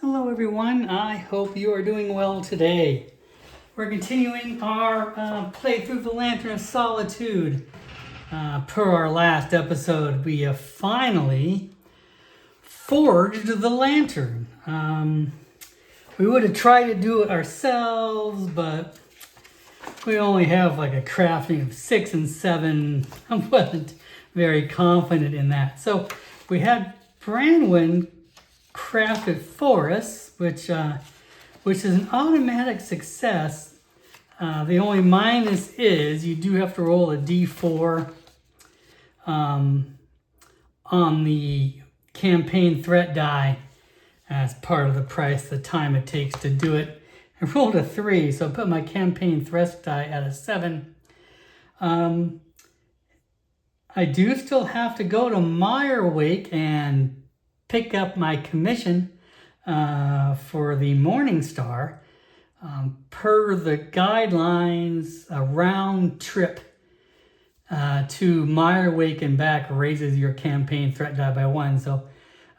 Hello everyone, I hope you are doing well today. We're continuing our playthrough of the Lantern of Solitude. Per our last episode, we have finally forged the lantern. We would have tried to do it ourselves, but we only have like a crafting of 6 and 7. I wasn't very confident in that. So we had Branwyn crafted for us, which is an automatic success. The only minus is you do have to roll a d4 on the campaign threat die as part of the price, the time it takes to do it. I rolled a 3, so I put my campaign threat die at a 7. I do still have to go to Mirewake and pick up my commission for the Morning Star. Per the guidelines, a round trip to Mirewake and back raises your campaign threat die by 1. So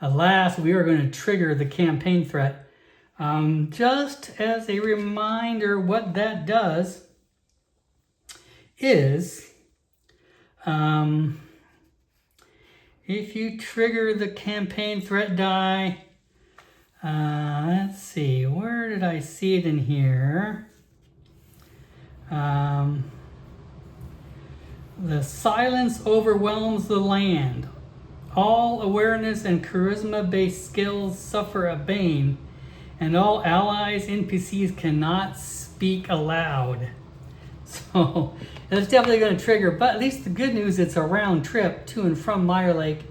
alas, we are going to trigger the campaign threat. Just as a reminder, what that does is if you trigger the campaign threat die, let's see, where did I see it in here? The silence overwhelms the land. All awareness and charisma-based skills suffer a bane, and all allies NPCs cannot speak aloud. So it's definitely going to trigger, but at least the good news, it's a round trip to and from Mirewake.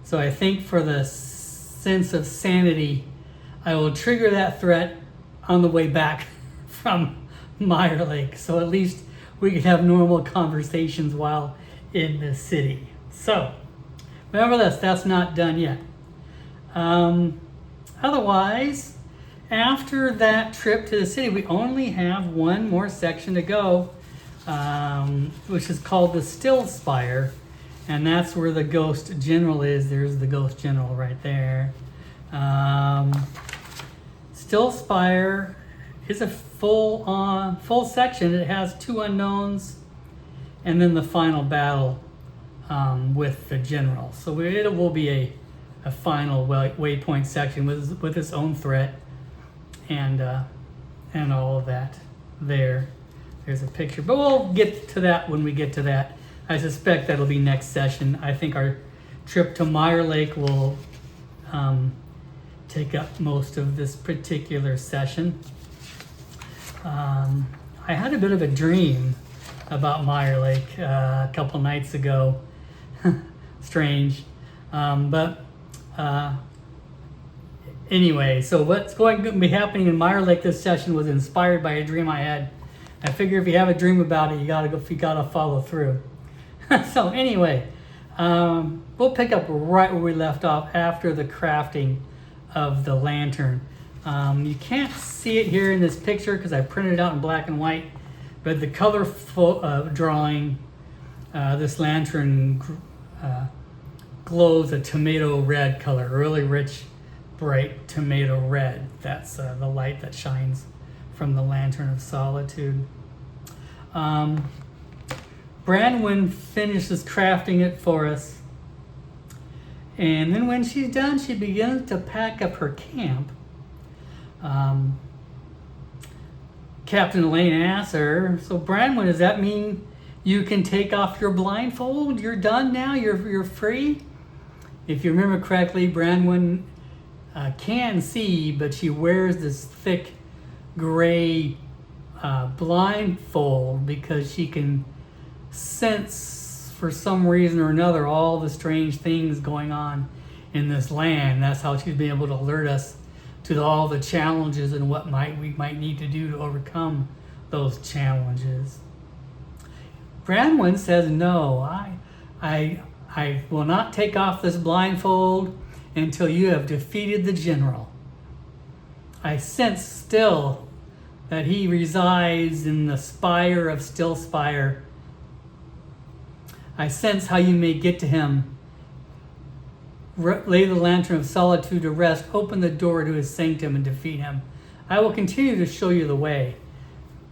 So I think for the sense of sanity, I will trigger that threat on the way back from Mirewake. So at least we can have normal conversations while in the city. So remember this, that's not done yet. Otherwise, after that trip to the city, we only have one more section to go, which is called the Still Spire, and that's where the Ghost General is. There's the Ghost General right there. Still Spire is a full section. It has 2 unknowns, and then the final battle with the General. So it will be a final waypoint section with its own threat. And all of that there. There's a picture, but we'll get to that when we get to that. I suspect that'll be next session. I think our trip to Mirewake will take up most of this particular session. I had a bit of a dream about Mirewake a couple nights ago. Strange, but anyway, so what's going to be happening in Mirewake this session was inspired by a dream I had. I figure if you have a dream about it, you gotta follow through. So anyway, we'll pick up right where we left off after the crafting of the lantern. You can't see it here in this picture because I printed it out in black and white, but the color drawing, this lantern glows a tomato red color, really rich, bright tomato red. That's the light that shines from the Lantern of Solitude. Branwyn finishes crafting it for us, and then when she's done, she begins to pack up her camp. Captain Elaine asks her, "So Branwyn, does that mean you can take off your blindfold? You're done now? You're free?" If you remember correctly, Branwyn can see, but she wears this thick gray blindfold because she can sense, for some reason or another, all the strange things going on in this land. That's how she's been able to alert us to all the challenges and what we might need to do to overcome those challenges. Branwyn says, "No, I will not take off this blindfold until you have defeated the General. I sense still that he resides in the spire of Still Spire. I sense how you may get to him lay the Lantern of Solitude to rest, open the door to his sanctum, and defeat him. I will continue to show you the way,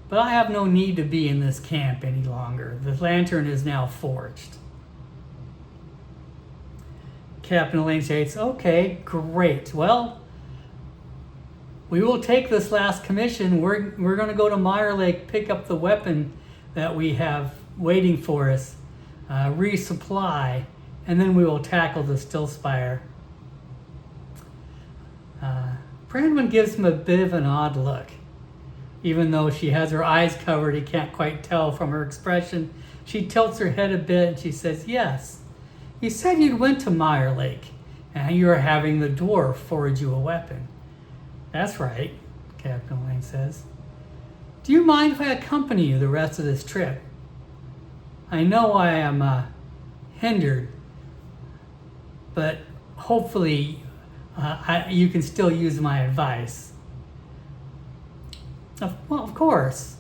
but I have no need to be in this camp any longer. The lantern is now forged. Captain Elaine states, okay, great. Well, we will take this last commission. We're going to go to Mirewake, pick up the weapon that we have waiting for us, resupply, and then we will tackle the Stillspire. Branwen gives him a bit of an odd look. Even though she has her eyes covered, he can't quite tell from her expression. She tilts her head a bit and she says, yes, you said you went to Mirewake and you are having the dwarf forge you a weapon. That's right, Captain Elaine says. Do you mind if I accompany you the rest of this trip? I know I am hindered, but hopefully you can still use my advice. Well, of course.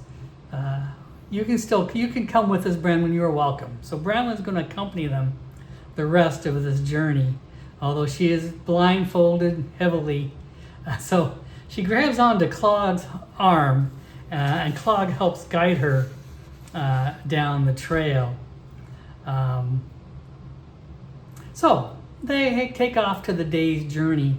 You can come with us, Branwen. You are welcome. So Branwen's going to accompany them the rest of this journey, although she is blindfolded heavily. So she grabs onto Clog's arm, and Clog helps guide her down the trail. So they take off to the day's journey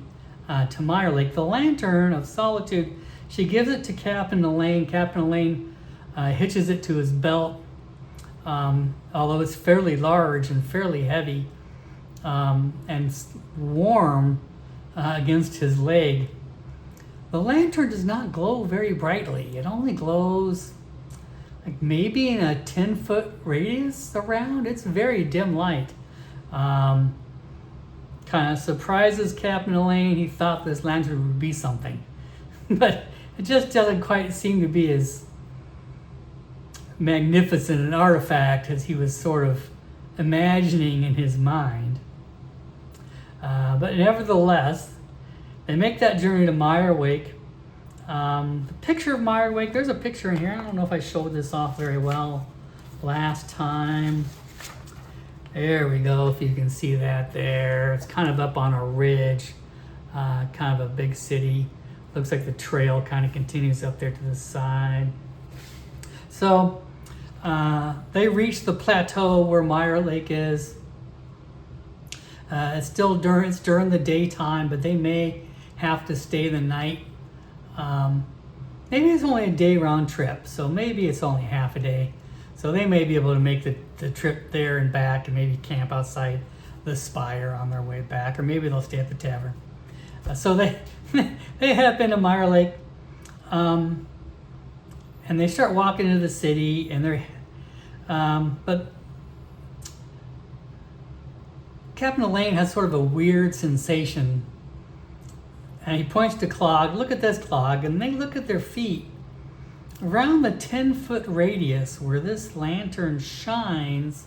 to Mirewake. The Lantern of Solitude, she gives it to Captain Elaine. Captain Elaine hitches it to his belt, although it's fairly large and fairly heavy, and warm against his leg. The lantern does not glow very brightly. It only glows like maybe in a 10-foot radius around. It's very dim light. Kind of surprises Captain Elaine. He thought this lantern would be something, but it just doesn't quite seem to be as magnificent an artifact as he was sort of imagining in his mind. But nevertheless, they make that journey to Mirewake. The picture of Mirewake, there's a picture in here. I don't know if I showed this off very well last time. There we go, if you can see that there. It's kind of up on a ridge, kind of a big city. Looks like the trail kind of continues up there to the side. So they reach the plateau where Mirewake is. It's during the daytime, but they may have to stay the night. Maybe it's only a day round trip, so maybe it's only half a day. So they may be able to make the trip there and back and maybe camp outside the spire on their way back, or maybe they'll stay at the tavern. So they they head up into Mirewake, and they start walking into the city, and they're but Captain Elaine has sort of a weird sensation, and he points to Clog. Look at this, Clog, and they look at their feet. Around the 10-foot radius where this lantern shines,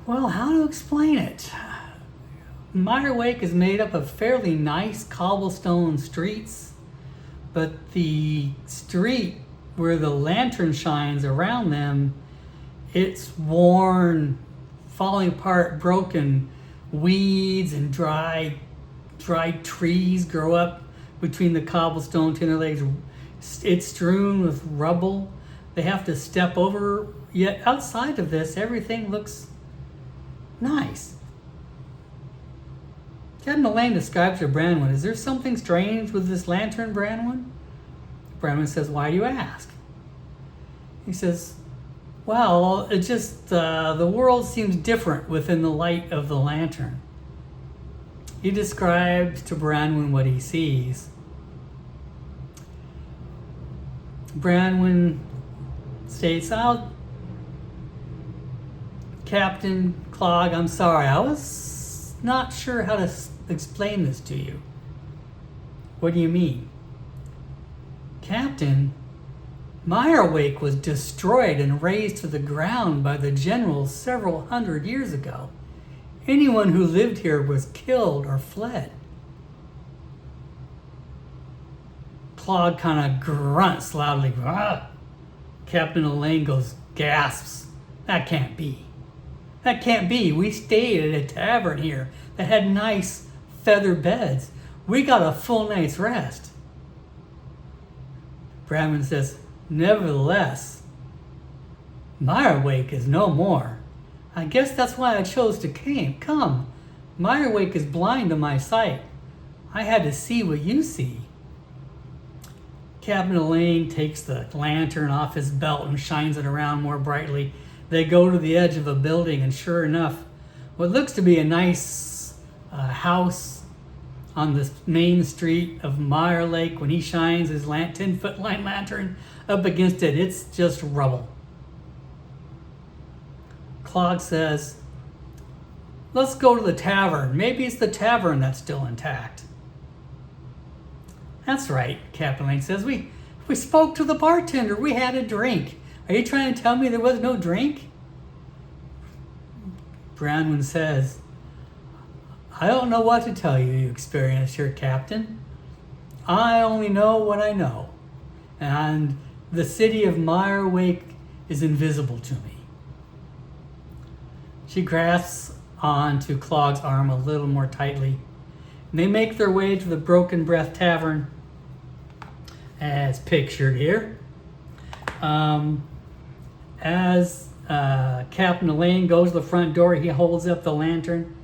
well, how to explain it? Mirewake is made up of fairly nice cobblestone streets, but the street where the lantern shines around them, it's worn, falling apart, broken. Weeds and dried trees grow up between the cobblestone legs. It's strewn with rubble. They have to step over. Yet outside of this, everything looks nice. Captain Elaine describes to Branwen, is there something strange with this lantern, Branwen? Branwen says, why do you ask? He says, well, it just, the world seems different within the light of the lantern. He describes to Branwen what he sees. Branwen states, Captain Clog, I'm sorry, I was not sure how to explain this to you. What do you mean? Captain, Mirewake was destroyed and razed to the ground by the generals several hundred years ago. Anyone who lived here was killed or fled. Clog kind of grunts loudly. Ah! Captain Elaine gasps. That can't be. That can't be. We stayed at a tavern here that had nice feather beds. We got a full night's rest. Bradman says, nevertheless, Mirewake is no more. I guess that's why I chose to come. Mirewake is blind to my sight. I had to see what you see. Captain Elaine takes the lantern off his belt and shines it around more brightly. They go to the edge of a building, and sure enough, what looks to be a nice house on the main street of Mirewake, when he shines his 10-foot lantern up against it, it's just rubble. Clog says, let's go to the tavern. Maybe it's the tavern that's still intact. That's right, Captain Lane says. We spoke to the bartender. We had a drink. Are you trying to tell me there was no drink? Brownman says, I don't know what to tell you, you experienced here, Captain. I only know what I know. And the city of Mirewake is invisible to me. She grasps onto Clog's arm a little more tightly. And they make their way to the Broken Breath Tavern, as pictured here. As Captain Elaine goes to the front door, he holds up the lantern.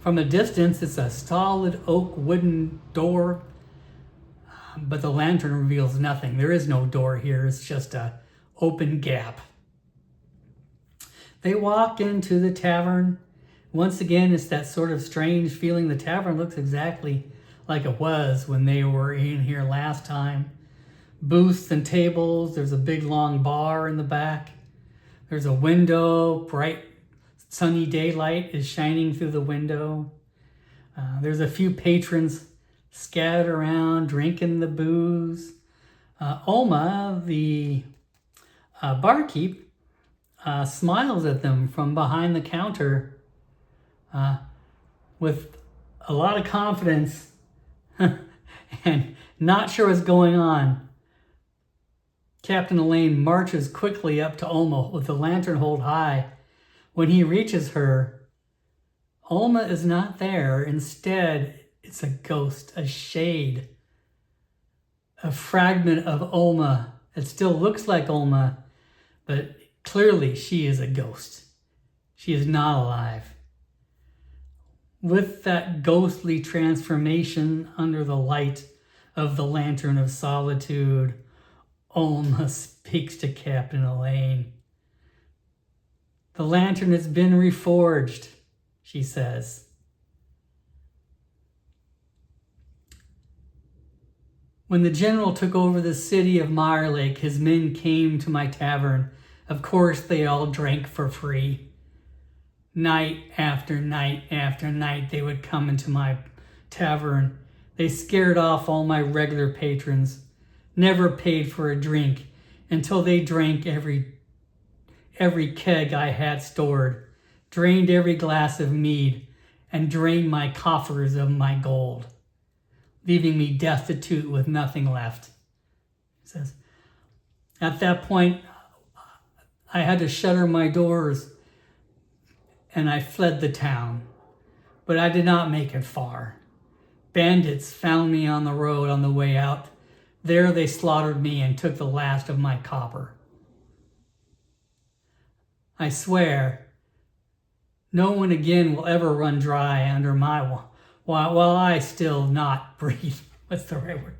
From a distance, it's a solid oak wooden door, but the lantern reveals nothing. There is no door here. It's just an open gap. They walk into the tavern. Once again, it's that sort of strange feeling. The tavern looks exactly like it was when they were in here last time. Booths and tables. There's a big long bar in the back. There's a window. Bright sunny daylight is shining through the window. There's a few patrons scattered around drinking the booze. Oma, the barkeep, smiles at them from behind the counter with a lot of confidence and not sure what's going on. Captain Elaine marches quickly up to Oma with the lantern hold high. When he reaches her, Oma is not there. Instead, it's a ghost, a shade, a fragment of Oma. It still looks like Oma, but clearly she is a ghost. She is not alive. With that ghostly transformation under the light of the Lantern of Solitude, Oma speaks to Captain Elaine. The lantern has been reforged, she says. When the general took over the city of Mirewake, his men came to my tavern. Of course, they all drank for free. Night after night after night, they would come into my tavern. They scared off all my regular patrons, never paid for a drink until they drank every keg I had stored, drained every glass of mead, and drained my coffers of my gold, leaving me destitute with nothing left. He says, at that point, I had to shutter my doors and I fled the town, but I did not make it far. Bandits found me on the road on the way out. There they slaughtered me and took the last of my copper. I swear, no one again will ever run dry under my while I still not breathe. What's the right word?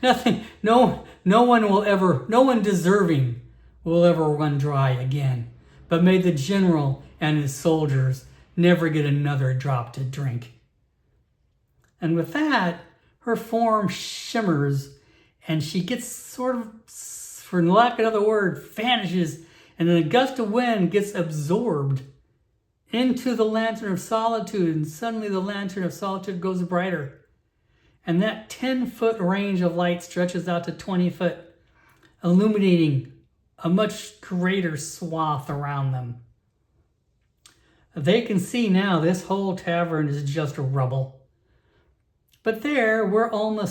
Nothing. No one deserving will ever run dry again. But may the general and his soldiers never get another drop to drink. And with that, her form shimmers, and she gets sort of, for lack of another word, vanishes, and an gust of wind gets absorbed into the Lantern of Solitude, and suddenly the Lantern of Solitude goes brighter. And that 10-foot range of light stretches out to 20 foot, illuminating a much greater swath around them. They can see now this whole tavern is just rubble. But there, where Alma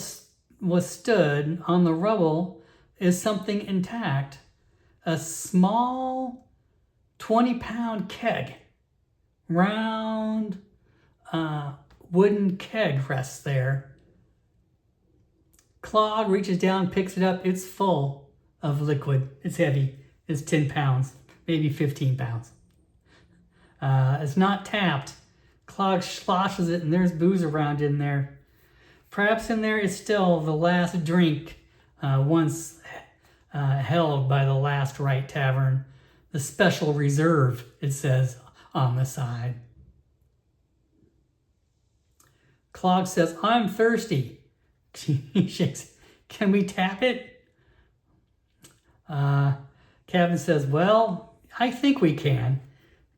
was stood on the rubble, is something intact. A small 20-pound keg round wooden keg rests there. Clog reaches down, picks it up. It's full of liquid. It's heavy. It's 10 pounds, maybe 15 pounds. It's not tapped. Clog sloshes it, and there's booze around in there. Perhaps in there is still the last drink once held by the Last Right Tavern. The special reserve, it says on the side. Clog says, I'm thirsty. He shakes. Can we tap it? Captain says, well, I think we can.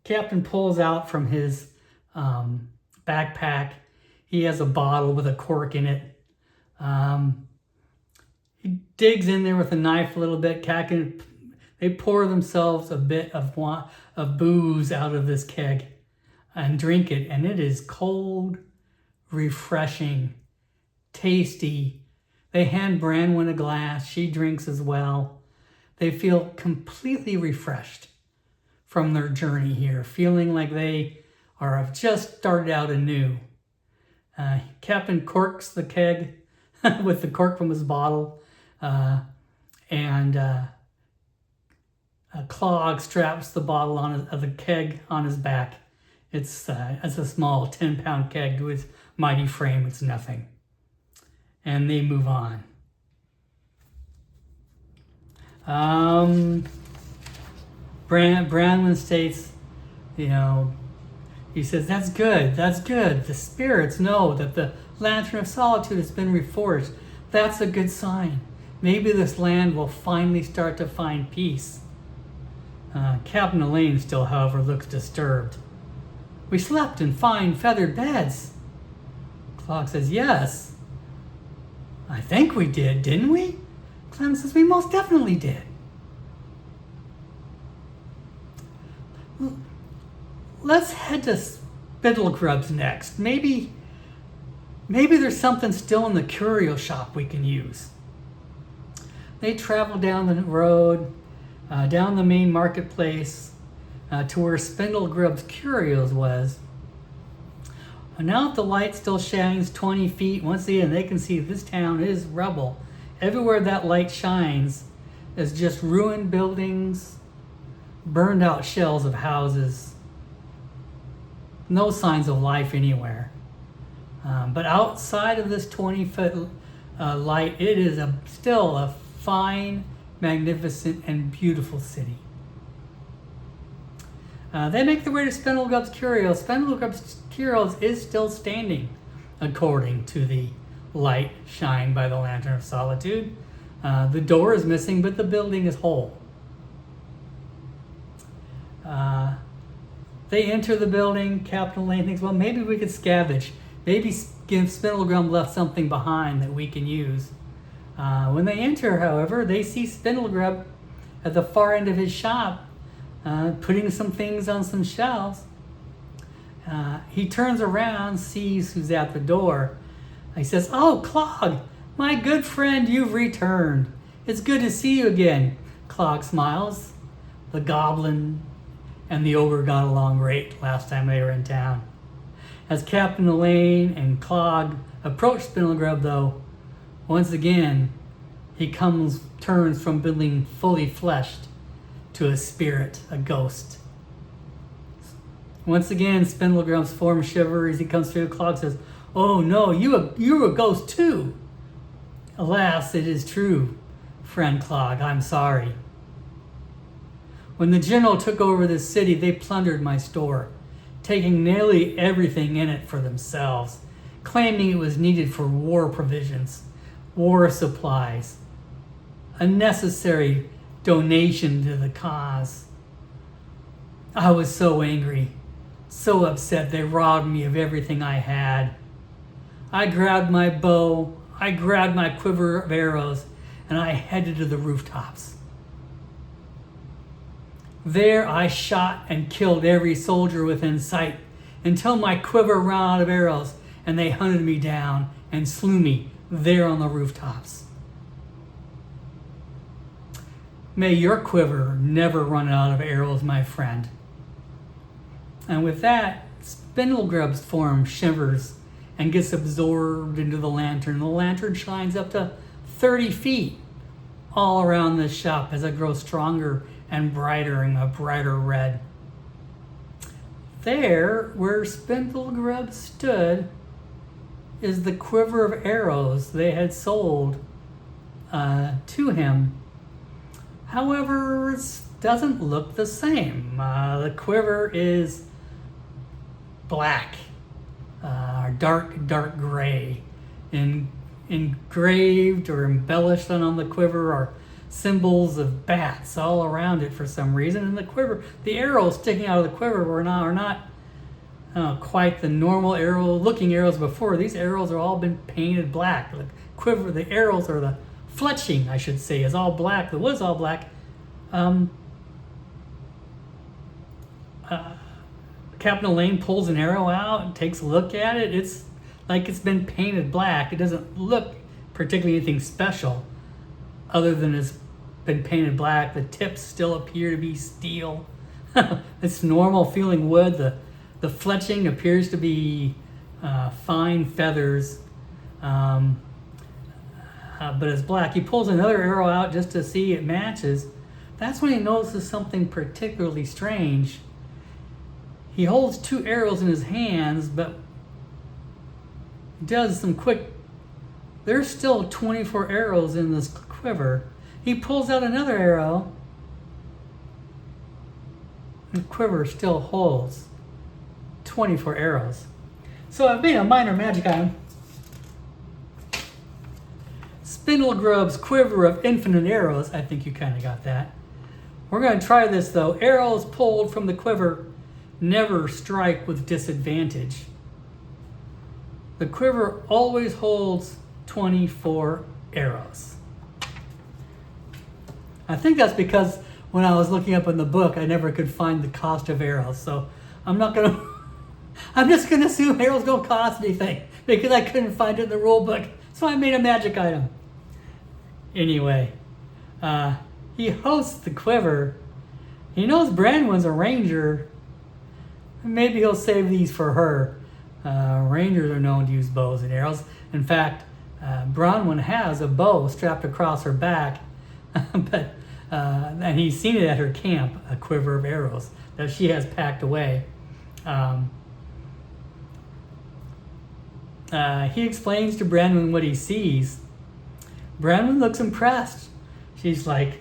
Captain pulls out from his backpack. He has a bottle with a cork in it. He digs in there with a knife a little bit. They pour themselves a bit of booze out of this keg and drink it. And it is cold, refreshing, tasty. They hand Branwen a glass. She drinks as well. They feel completely refreshed from their journey here, feeling like they have just started out anew. Captain corks the keg with the cork from his bottle, and Clog straps the bottle of the keg on his back. It's a small 10-pound keg to his mighty frame. It's nothing. And they move on. Branwen states, he says, that's good. The spirits know that the Lantern of Solitude has been reforged. That's a good sign. Maybe this land will finally start to find peace. Captain Elaine still, however, looks disturbed. We slept in fine feathered beds. Clog says, yes. I think we did, didn't we? Clem says, we most definitely did. Let's head to Spittlegrub's next. Maybe there's something still in the curio shop we can use. They travel down the road, down the main marketplace, to where Spindlegrub's Curios was. And now that the light still shines 20 feet, once again, they can see this town is rubble. Everywhere that light shines is just ruined buildings, burned out shells of houses. No signs of life anywhere. But outside of this 20-foot light, it is still a fine, magnificent, and beautiful city. They make their way to Spindlegrub's Curios. Spindlegrub's Curios is still standing, according to the light shined by the Lantern of Solitude. The door is missing, but the building is whole. They enter the building. Captain Elaine thinks, well, maybe we could scavenge. Maybe Spindlegrub left something behind that we can use. When they enter, however, they see Spindlegrub at the far end of his shop, putting some things on some shelves. He turns around, sees who's at the door. He says, oh, Clog, my good friend, you've returned. It's good to see you again. Clog smiles. The goblin and the ogre got along great last time they were in town. As Captain Elaine and Clog approach Spindlegrub, though, once again, he turns from being fully fleshed to a spirit, a ghost. Once again, Spindlegrub's form shivers as he comes through. Clog says, oh no, you're a ghost too. Alas, it is true, friend Clog, I'm sorry. When the general took over this city, they plundered my store, taking nearly everything in it for themselves, claiming it was needed for war provisions, war supplies, a necessary donation to the cause. I was so angry, so upset they robbed me of everything I had. I grabbed my bow, I grabbed my quiver of arrows, and I headed to the rooftops. There I shot and killed every soldier within sight until my quiver ran out of arrows and they hunted me down and slew me there on the rooftops. May your quiver never run out of arrows, my friend. And with that, Spindlegrub's form shivers and gets absorbed into the lantern. The lantern shines up to 30 feet all around the shop as it grows stronger and brighter in a brighter red. There, where Spindlegrub stood, is the quiver of arrows they had sold to him. However, it doesn't look the same. The quiver is black, dark gray. Engraved or embellished on the quiver are symbols of bats all around it for some reason. And the quiver, the arrows sticking out of the quiver are not quite the normal looking arrows before. These arrows are all been painted black. The quiver, the arrows, or the fletching, I should say, is all black. The wood's all black. Captain Elaine pulls an arrow out and takes a look at it. It's like it's been painted black. It doesn't look particularly anything special other than it's been painted black. The tips still appear to be steel. It's normal feeling wood. The fletching appears to be fine feathers, but it's black. He pulls another arrow out just to see it matches. That's when he notices something particularly strange. He holds 2 arrows in his hands, but does some quick... There's still 24 arrows in this quiver. He pulls out another arrow. The quiver still holds 24 arrows. So I've made a minor magic item. Spindlegrub's quiver of infinite arrows. I think you kind of got that. We're going to try this though. Arrows pulled from the quiver never strike with disadvantage. The quiver always holds 24 arrows. I think that's because when I was looking up in the book, I never could find the cost of arrows. So I'm just gonna assume arrows don't cost anything because I couldn't find it in the rule book. So I made a magic item. Anyway, he hosts the quiver. He knows Branwen's a ranger. Maybe he'll save these for her. Rangers are known to use bows and arrows. In fact, Bronwyn has a bow strapped across her back, and he's seen it at her camp, a quiver of arrows that she has packed away. He explains to Branwen what he sees. Branwen looks impressed. She's like,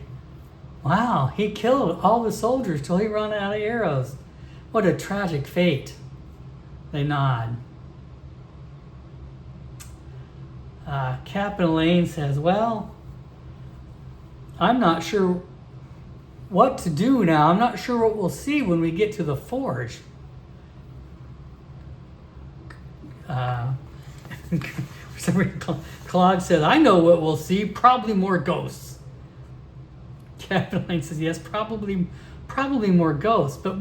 wow, he killed all the soldiers till he ran out of arrows. What a tragic fate. They nod. Captain Elaine says, well, I'm not sure what to do now. I'm not sure what we'll see when we get to the forge. For some reason, Clog says, I know what we'll see. Probably more ghosts. Captain Elaine says, yes, probably more ghosts. But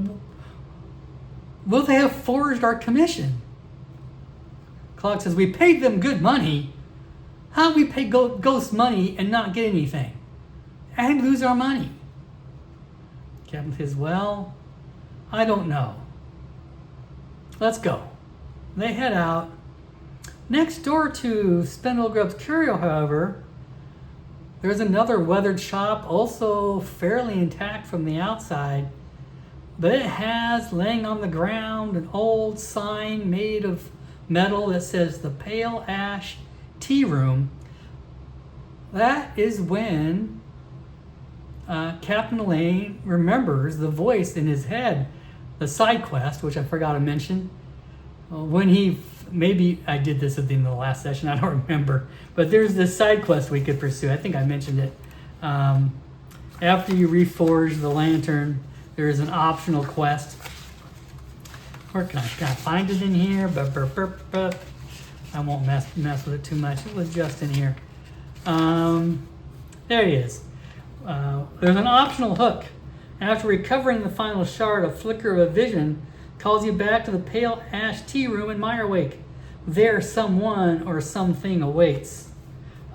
will they have forged our commission? Clog says, we paid them good money. How do we pay ghosts money and not get anything? And lose our money? Captain says, well, I don't know. Let's go. They head out. Next door to Spindlegrub's Curio, however, there's another weathered shop, also fairly intact from the outside. But it has, laying on the ground, an old sign made of metal that says the Pale Ash Tea Room. That is when Captain Elaine remembers the voice in his head, the side quest, which I forgot to mention. When he, maybe I did this at the end of the last session, I don't remember. But there's this side quest we could pursue. I think I mentioned it. After you reforge the lantern, there is an optional quest. Where can I find it in here? I won't mess with it too much. It was just in here. There it is. There's an optional hook. After recovering the final shard, a flicker of a vision calls you back to the Pale Ash Tea Room in Mirewake. There, someone or something awaits.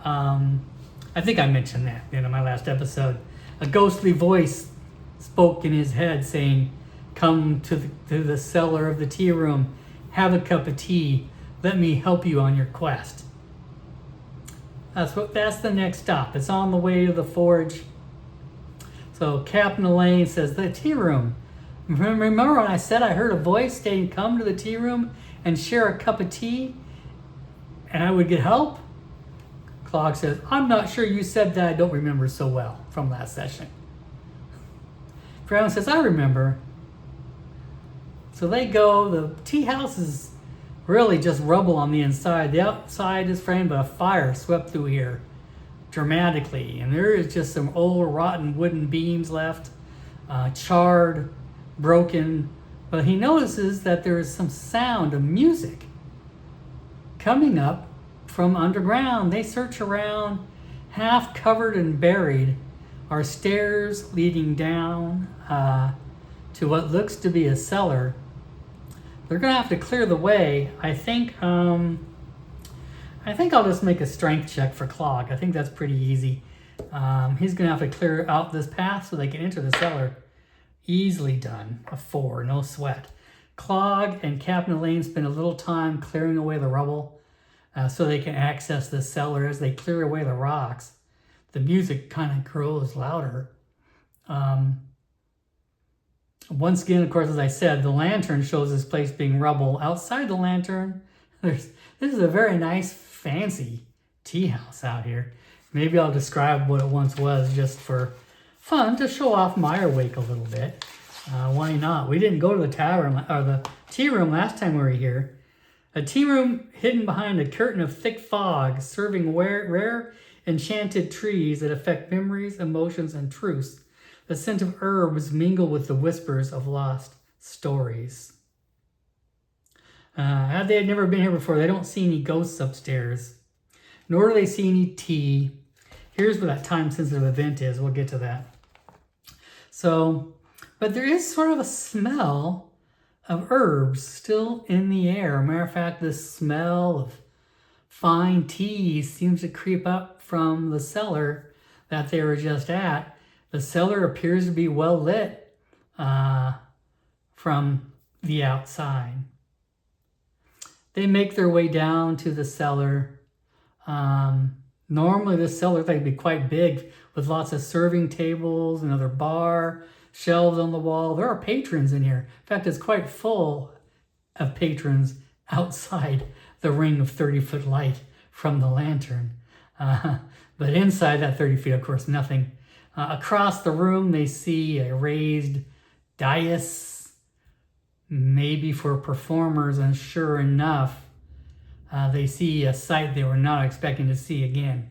I think I mentioned that in my last episode. A ghostly voice spoke in his head saying, Come to the cellar of the tea room. Have a cup of tea. Let me help you on your quest. That's the next stop. It's on the way to the forge. So Captain Elaine says, the tea room. Remember when I said I heard a voice saying, come to the tea room and share a cup of tea and I would get help? Clog says, I'm not sure you said that. I don't remember so well from last session. Brown says, I remember. So they go. The tea house is really just rubble on the inside. The outside is framed, but a fire swept through here dramatically. And there is just some old rotten wooden beams left, charred, broken. But he notices that there is some sound of music coming up from underground. They search around. Half covered and buried are stairs leading down to what looks to be a cellar. They're going to have to clear the way. I think I'll just make a strength check for Clog. I think that's pretty easy. He's going to have to clear out this path so they can enter the cellar. Easily done. A 4, no sweat. Clog and Captain Elaine spend a little time clearing away the rubble so they can access the cellar. As they clear away the rocks, the music kind of grows louder. Once again, of course, as I said, the lantern shows this place being rubble. Outside the lantern, this is a very nice, fancy tea house out here. Maybe I'll describe what it once was just for fun, to show off Mirewake a little bit. Why not? We didn't go to the tavern or the tea room last time we were here. A tea room hidden behind a curtain of thick fog, serving rare enchanted trees that affect memories, emotions, and truths. The scent of herbs mingle with the whispers of lost stories. They had never been here before. They don't see any ghosts upstairs, nor do they see any tea. Here's what that time-sensitive event is. We'll get to that. So, but there is sort of a smell of herbs still in the air. Matter of fact, this smell of fine tea seems to creep up from the cellar that they were just at. The cellar appears to be well lit from the outside. They make their way down to the cellar. Normally this cellar would be quite big with lots of serving tables, another bar, shelves on the wall. There are patrons in here. In fact, it's quite full of patrons outside the ring of 30-foot light from the lantern. But inside that 30 feet, of course, nothing. Across the room, they see a raised dais, maybe for performers, and sure enough, they see a sight they were not expecting to see again.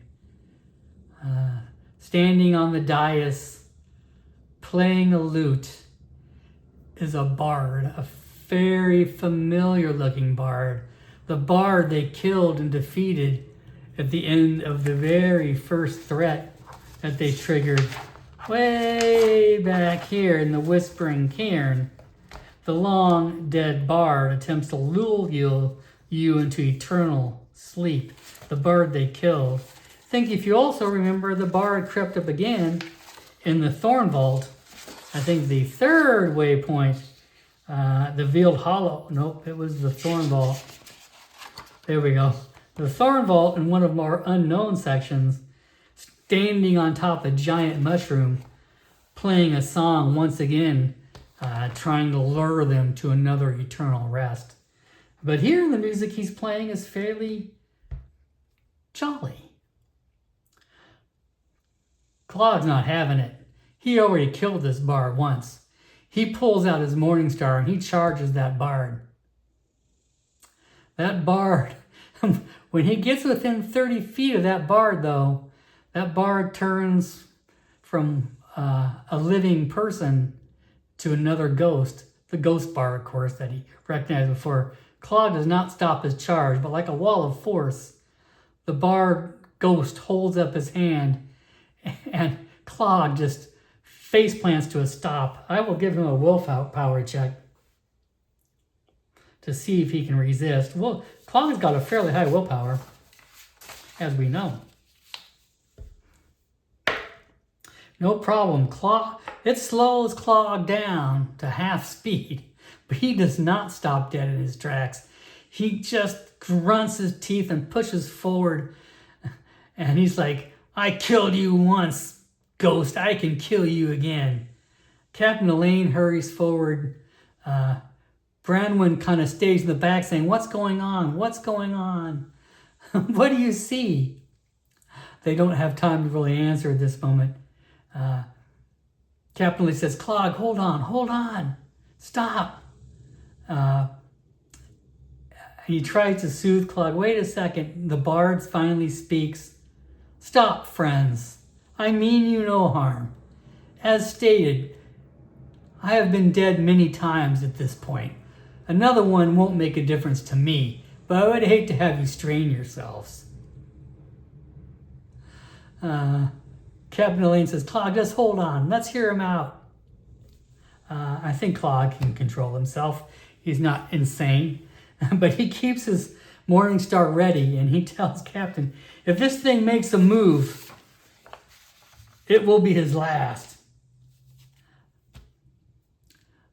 Standing on the dais, playing a lute, is a bard, a very familiar-looking bard. The bard they killed and defeated at the end of the very first threat that they triggered way back here in the Whispering Cairn. The long dead bard attempts to lull you into eternal sleep. The bard they killed. I think if you also remember, the bard crept up again in the Thorn Vault. I think the third waypoint, the Veiled Hollow. Nope, it was the Thorn Vault. There we go. The Thorn Vault in one of more unknown sections, standing on top of a giant mushroom, playing a song once again, trying to lure them to another eternal rest. But here the music he's playing is fairly jolly. Claude's not having it. He already killed this bard once. He pulls out his Morning Star and he charges that bard. That bard, when he gets within 30 feet of that bard though, that bard turns from a living person to another ghost. The ghost bard, of course, that he recognized before. Claude does not stop his charge, but like a wall of force, the bard ghost holds up his hand and Claude just face plants to a stop. I will give him a willpower check to see if he can resist. Well, Claude's got a fairly high willpower, as we know. No problem. It slows Clog down to half speed, but he does not stop dead in his tracks. He just grunts his teeth and pushes forward, and he's like, I killed you once, Ghost. I can kill you again. Captain Elaine hurries forward. Branwen kind of stays in the back saying, what's going on? What's going on? What do you see? They don't have time to really answer at this moment. Captain Lee says, Clog, hold on, stop. He tries to soothe Clog. Wait a second. The bard finally speaks. Stop, friends. I mean you no harm. As stated, I have been dead many times at this point. Another one won't make a difference to me, but I would hate to have you strain yourselves. Captain Elaine says, Clog, just hold on. Let's hear him out. I think Clog can control himself. He's not insane. But he keeps his Morning Star ready, and he tells Captain, if this thing makes a move, it will be his last.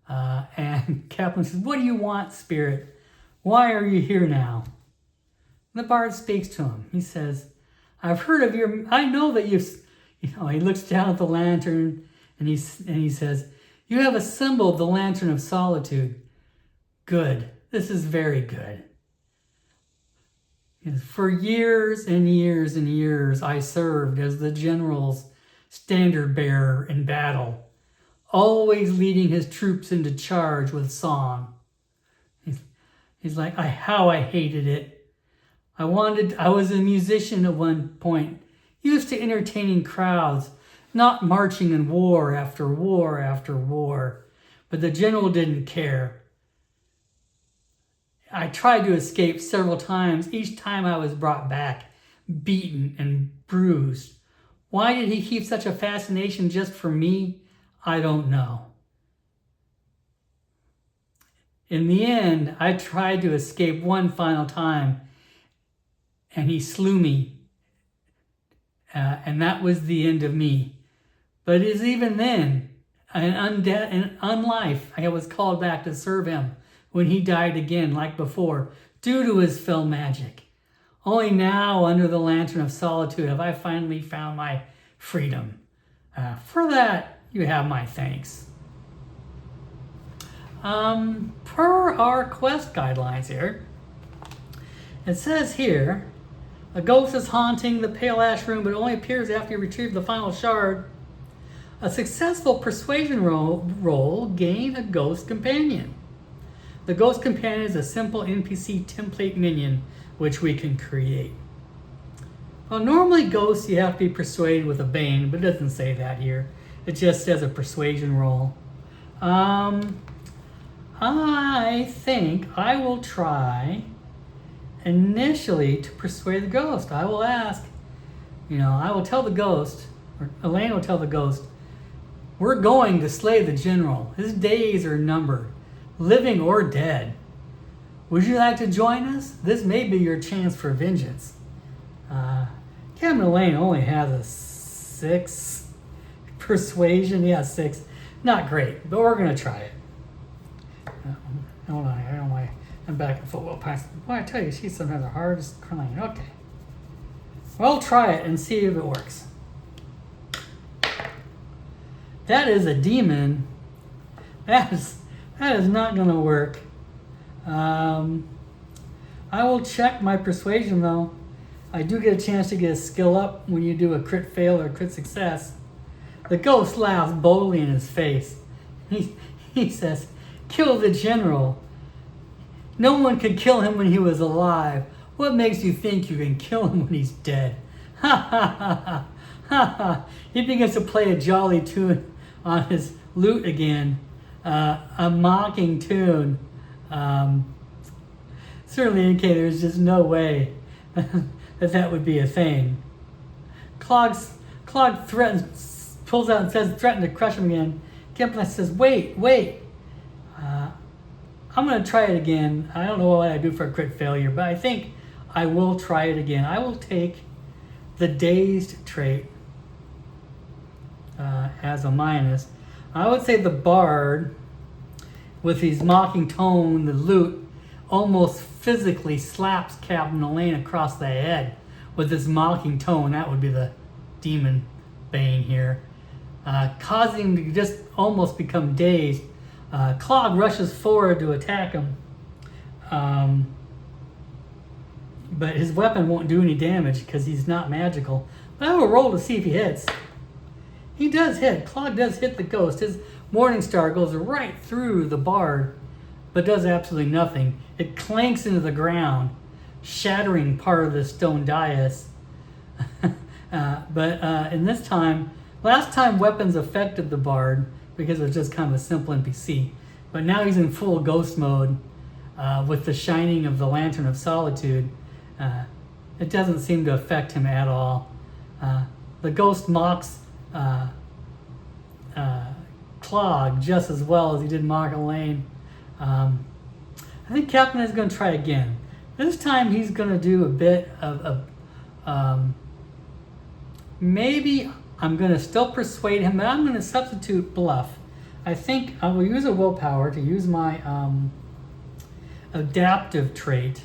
And Captain says, what do you want, Spirit? Why are you here now? And the bard speaks to him. He says, I've heard of I know that he looks down at the lantern and he says, you have assembled the Lantern of Solitude. Good. This is very good. For years and years and years, I served as the general's standard bearer in battle, always leading his troops into charge with song. He's like, how I hated it. I was a musician at one point, used to entertaining crowds, not marching in war after war after war. But the general didn't care. I tried to escape several times. Each time I was brought back, beaten and bruised. Why did he keep such a fascination just for me? I don't know. In the end, I tried to escape one final time, and he slew me. And that was the end of me. But it is even then, an unlife, I was called back to serve him when he died again, like before, due to his fell magic. Only now, under the Lantern of Solitude, have I finally found my freedom. For that, you have my thanks. Per our quest guidelines here, it says here, a ghost is haunting the Pale Ash room, but it only appears after you retrieve the final shard. A successful persuasion roll gain a ghost companion. The ghost companion is a simple NPC template minion which we can create. Well, normally ghosts you have to be persuaded with a bane, but it doesn't say that here. It just says a persuasion roll. I think I will try initially to persuade the ghost. I will ask, I will tell the ghost, or Elaine will tell the ghost, we're going to slay the general. His days are numbered, living or dead. Would you like to join us? This may be your chance for vengeance. Captain Elaine only has a 6 persuasion. Yeah, 6. Not great, but we're going to try it. Hold on, I don't know why I'm back and forth. Well, I tell you, she's sometimes the hardest client. Okay. Well, try it and see if it works. That is a demon. That is not going to work. I will check my persuasion, though. I do get a chance to get a skill up when you do a crit fail or crit success. The ghost laughs boldly in his face. He says, kill the general. No one could kill him when he was alive. What makes you think you can kill him when he's dead? Ha ha ha ha ha ha. He begins to play a jolly tune on his lute again. A mocking tune. Certainly indicated there's just no way that would be a thing. Clog threatens, pulls out and says, threaten to crush him again. Kempler says, wait. I'm going to try it again. I don't know what I do for a crit failure, but I think I will try it again. I will take the dazed trait. as a minus. I would say the bard, with his mocking tone, the lute, almost physically slaps Captain Elaine across the head with this mocking tone. That would be the demon bane here, causing him to just almost become dazed. Clog rushes forward to attack him, but his weapon won't do any damage because he's not magical. But I will roll to see if he hits. He does hit. Clog does hit the ghost. His Morning Star goes right through the bard, but does absolutely nothing. It clanks into the ground, shattering part of the stone dais. But in this time, last time weapons affected the bard because it was just kind of a simple NPC. But now he's in full ghost mode with the shining of the Lantern of Solitude. It doesn't seem to affect him at all. The ghost mocks Clog just as well as he did mock Elaine. I think Captain is going to try again. This time he's going to do a bit of maybe I'm going to still persuade him, but I'm going to substitute bluff. I think I will use a willpower to use my adaptive trait.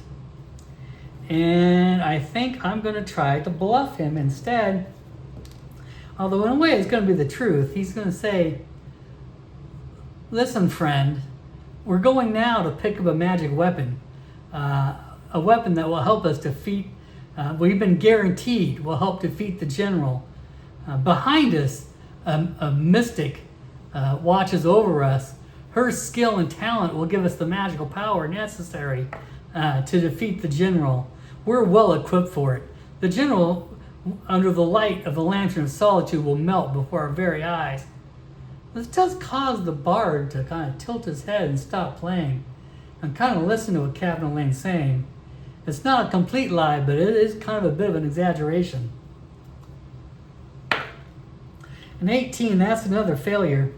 And I think I'm going to try to bluff him instead. Although in a way it's going to be the truth. He's going to say, listen, friend, we're going now to pick up a magic weapon. A weapon that will help us defeat, we've been guaranteed will help defeat the general. Behind us, a mystic watches over us. Her skill and talent will give us the magical power necessary to defeat the general. We're well equipped for it. The general, under the light of the Lantern of Solitude, will melt before our very eyes. This does cause the bard to kind of tilt his head and stop playing and kind of listen to what Captain Elaine's saying. It's not a complete lie, but it is kind of a bit of an exaggeration. An 18, that's another failure.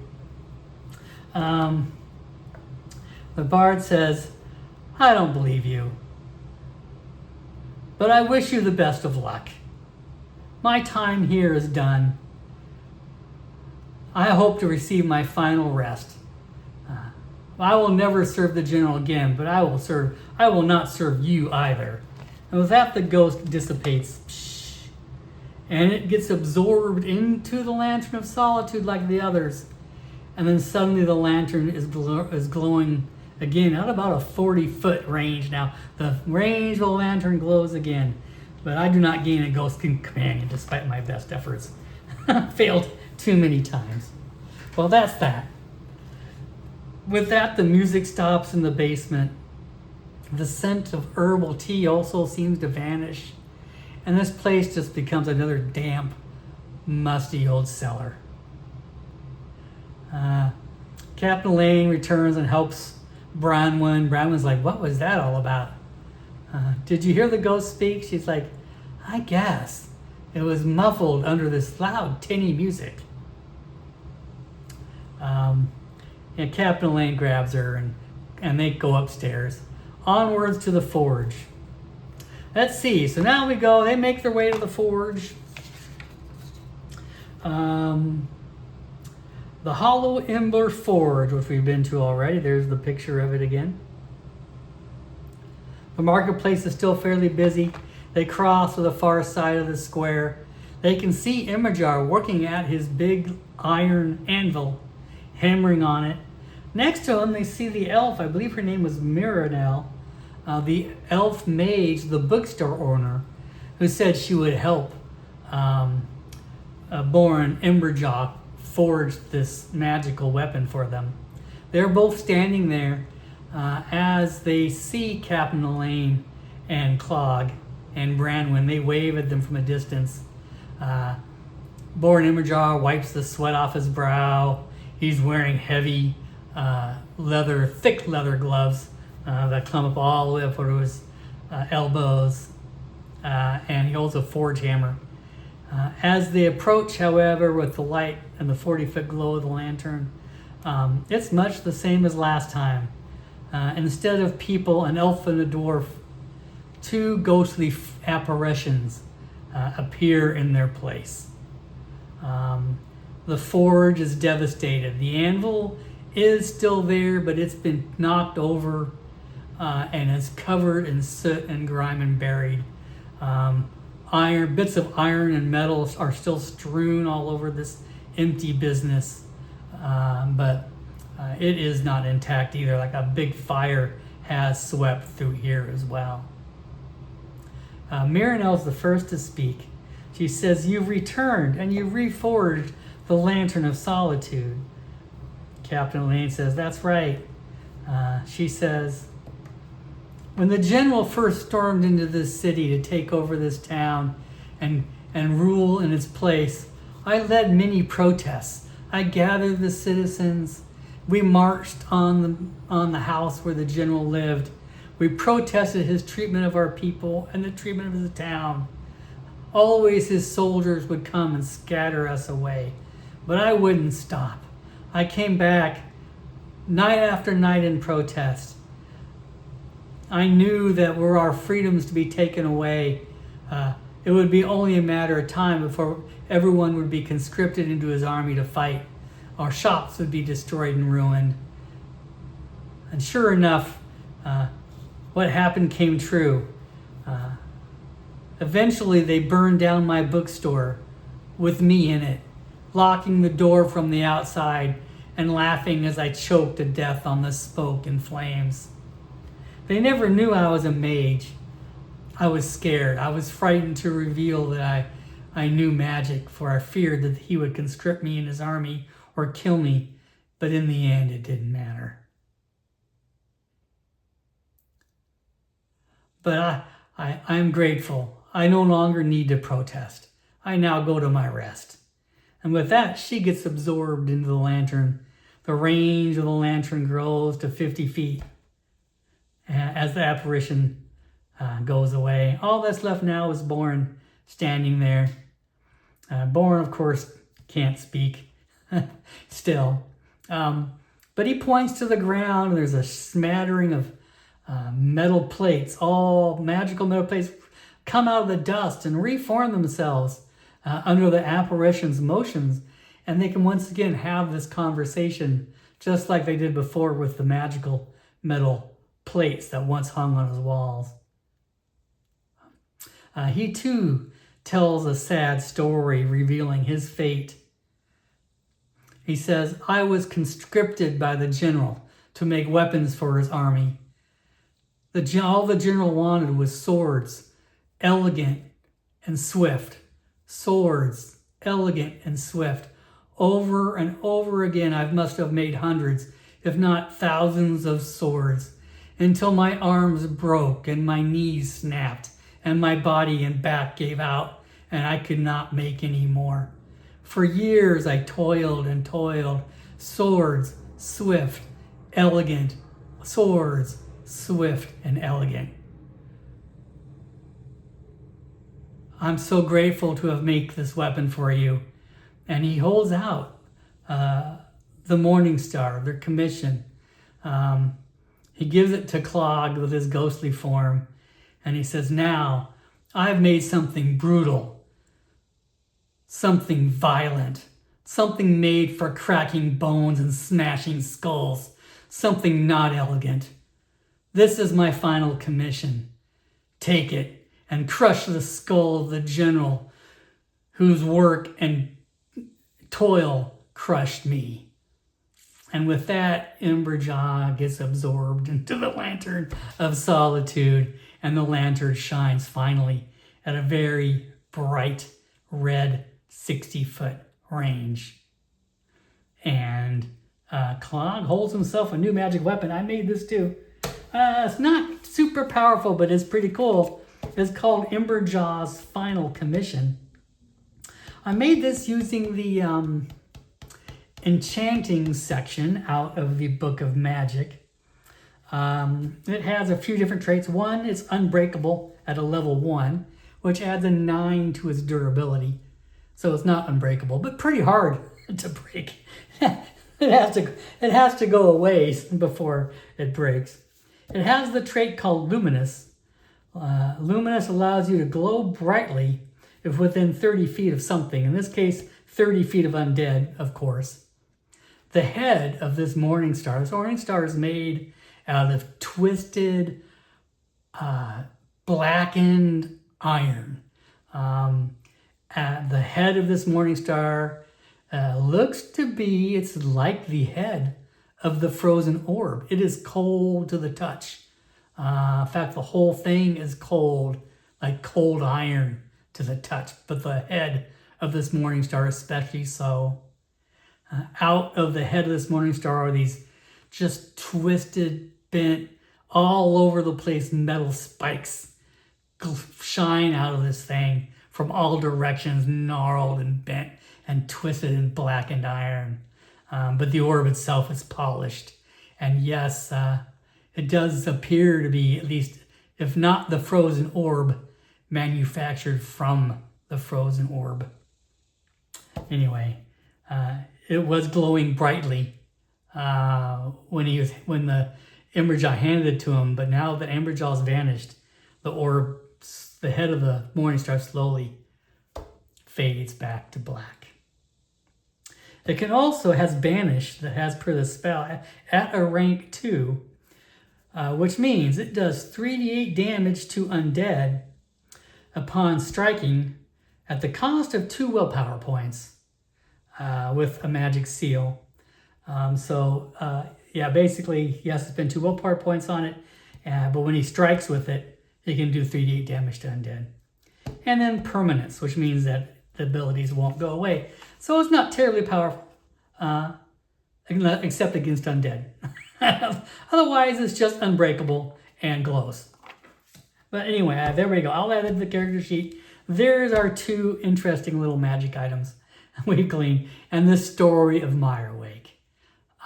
The bard says, I don't believe you, but I wish you the best of luck. My time here is done. I hope to receive my final rest. I will never serve the general again, but I will not serve you either. And with that, the ghost dissipates. And it gets absorbed into the Lantern of Solitude like the others. And then suddenly the lantern is glowing again at about a 40-foot range. Now, the range of the lantern glows again, but I do not gain a ghost companion despite my best efforts. Failed too many times. Well, that's that. With that, the music stops in the basement. The scent of herbal tea also seems to vanish, and this place just becomes another damp, musty old cellar. Captain Elaine returns and helps Bronwyn. Bronwyn's like, what was that all about? Did you hear the ghost speak? She's like, I guess. It was muffled under this loud, tinny music. And Captain Elaine grabs her and they go upstairs. Onwards to the forge. Let's see. So now we go. They make their way to the forge. The Hollow Ember Forge, which we've been to already. There's the picture of it again. The marketplace is still fairly busy. They cross to the far side of the square. They can see Imajar working at his big iron anvil, hammering on it. Next to him, they see the elf. I believe her name was Miranel, the elf mage, the bookstore owner, who said she would help Borin Emberjaw forge this magical weapon for them. They're both standing there as they see Captain Elaine and Clog and Branwyn. They wave at them from a distance. Borin Emberjaw wipes the sweat off his brow. He's wearing heavy thick leather gloves that come up all the way up to his elbows, and he holds a forge hammer. As they approach, however, with the light and the 40-foot glow of the lantern, it's much the same as last time. Instead of people, an elf and a dwarf, two ghostly apparitions appear in their place. The forge is devastated. The anvil is still there, but it's been knocked over and is covered in soot and grime and buried. Bits of iron and metal are still strewn all over this empty business, but it is not intact either. Like a big fire has swept through here as well. Marinelle's the first to speak. She says, "You've returned and you've reforged the Lantern of Solitude." Captain Elaine says, "That's right." She says, "When the general first stormed into this city to take over this town and rule in its place, I led many protests. I gathered the citizens. We marched on the house where the general lived. We protested his treatment of our people and the treatment of the town. Always his soldiers would come and scatter us away, but I wouldn't stop. I came back night after night in protest. I knew that were our freedoms to be taken away, it would be only a matter of time before everyone would be conscripted into his army to fight. Our shops would be destroyed and ruined." And sure enough, what happened came true. Eventually, they burned down my bookstore with me in it, locking the door from the outside and laughing as I choked to death on the smoke and flames. They never knew I was a mage. I was scared. I was frightened to reveal that I knew magic, for I feared that he would conscript me in his army or kill me, but in the end, it didn't matter. But I'm grateful. I no longer need to protest. I now go to my rest. And with that, she gets absorbed into the lantern. The range of the lantern grows to 50 feet as the apparition goes away. All that's left now is Born standing there. Born, of course, can't speak still. But he points to the ground, and there's a smattering of metal plates, all magical metal plates, come out of the dust and reform themselves under the apparition's motions, and they can once again have this conversation just like they did before with the magical metal plates that once hung on his walls. He too tells a sad story revealing his fate. He says, "I was conscripted by the general to make weapons for his army. All the general wanted was swords, elegant and swift. Swords, elegant and swift. Over and over again, I must have made hundreds, if not thousands of swords, until my arms broke and my knees snapped and my body and back gave out and I could not make any more. For years I toiled and toiled. Swords, swift, elegant. Swords, swift and elegant. I'm so grateful to have made this weapon for you." And he holds out the Morning Star, their commission. He gives it to Clog with his ghostly form, and he says, "Now, I've made something brutal, something violent, something made for cracking bones and smashing skulls, something not elegant. This is my final commission. Take it and crush the skull of the general whose work and toil crushed me." And with that, Emberjaw gets absorbed into the Lantern of Solitude, and the lantern shines finally at a very bright red 60-foot range. And Clog holds himself a new magic weapon. I made this too. It's not super powerful, but it's pretty cool. It's called Emberjaw's Final Commission. I made this using the enchanting section out of the Book of Magic. It has a few different traits. One is unbreakable at a level 1, which adds a 9 to its durability. So it's not unbreakable, but pretty hard to break. It has to go a ways before it breaks. It has the trait called Luminous. Luminous allows you to glow brightly if within 30 feet of something. In this case, 30 feet of undead, of course. The head of this morning star is made out of twisted, blackened iron. The head of this morning star looks to be, it's like the head of the frozen orb. It is cold to the touch. In fact, the whole thing is cold, like cold iron to the touch, but the head of this morning star especially so. Out of the head of this morning star are these just twisted, bent, all over the place metal spikes shine out of this thing from all directions, gnarled and bent and twisted and blackened iron. But the orb itself is polished. And yes, it does appear to be, at least, if not the frozen orb, manufactured from the frozen orb. Anyway, it was glowing brightly when the Emberjaw handed it to him, but now that Emberjaw's vanished, the head of the Morningstar slowly fades back to black. It can also has banish, that has per the spell at a rank 2, which means it does 3d8 damage to undead upon striking at the cost of 2 willpower points with a magic seal. Basically he has to spend 2 willpower points on it, but when he strikes with it, he can do 3d8 damage to undead. And then permanence, which means that the abilities won't go away. So it's not terribly powerful, except against undead. Otherwise, it's just unbreakable and glows. But anyway, there we go. I'll add it to the character sheet. There's our 2 interesting little magic items we've gleaned, and the story of Mirewake.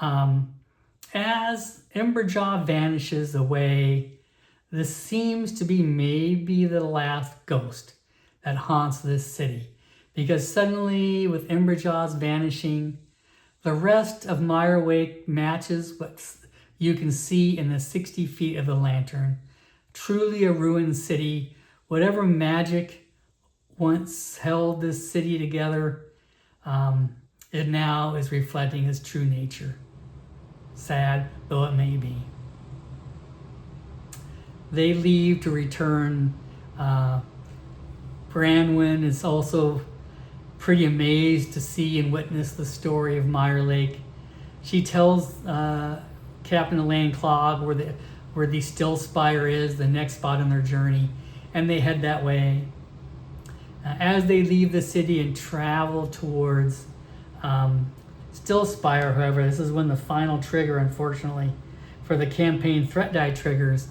As Emberjaw vanishes away, this seems to be maybe the last ghost that haunts this city. Because suddenly, with Emberjaw's vanishing, the rest of Mirewake matches what you can see in the 60 feet of the lantern. Truly a ruined city. Whatever magic once held this city together, it now is reflecting its true nature. Sad though it may be. They leave to return. Branwen is also pretty amazed to see and witness the story of Mirewake. She tells Captain Elaine Clog where the Still Spire is, the next spot on their journey, and they head that way. As they leave the city and travel towards Still Spire, however, this is when the final trigger, unfortunately, for the campaign threat die triggers.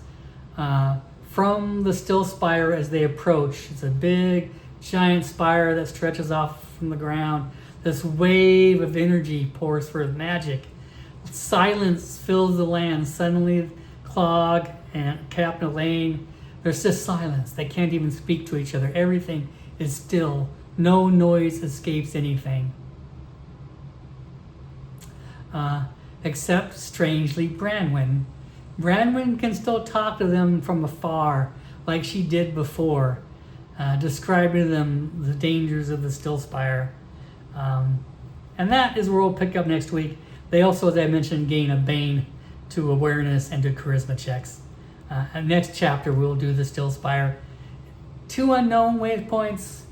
From the Still Spire as they approach, it's a big, giant spire that stretches off from the ground. This wave of energy pours forth magic. Silence fills the land. Suddenly, Clog and Captain Elaine, there's just silence. They can't even speak to each other. Everything is still. No noise escapes anything. Except, strangely, Branwen. Branwen can still talk to them from afar, like she did before, describing to them the dangers of the Still Spire. And that is where we'll pick up next week. They also, as I mentioned, gain a Bane to awareness and to charisma checks. Next chapter, we'll do the Still Spire. 2 unknown waypoints.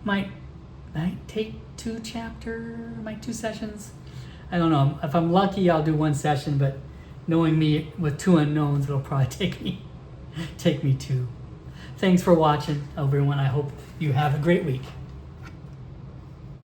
Might take 2 sessions. I don't know. If I'm lucky, I'll do 1 session, but knowing me with 2 unknowns, it'll probably take me 2. Thanks for watching, everyone. I hope you have a great week.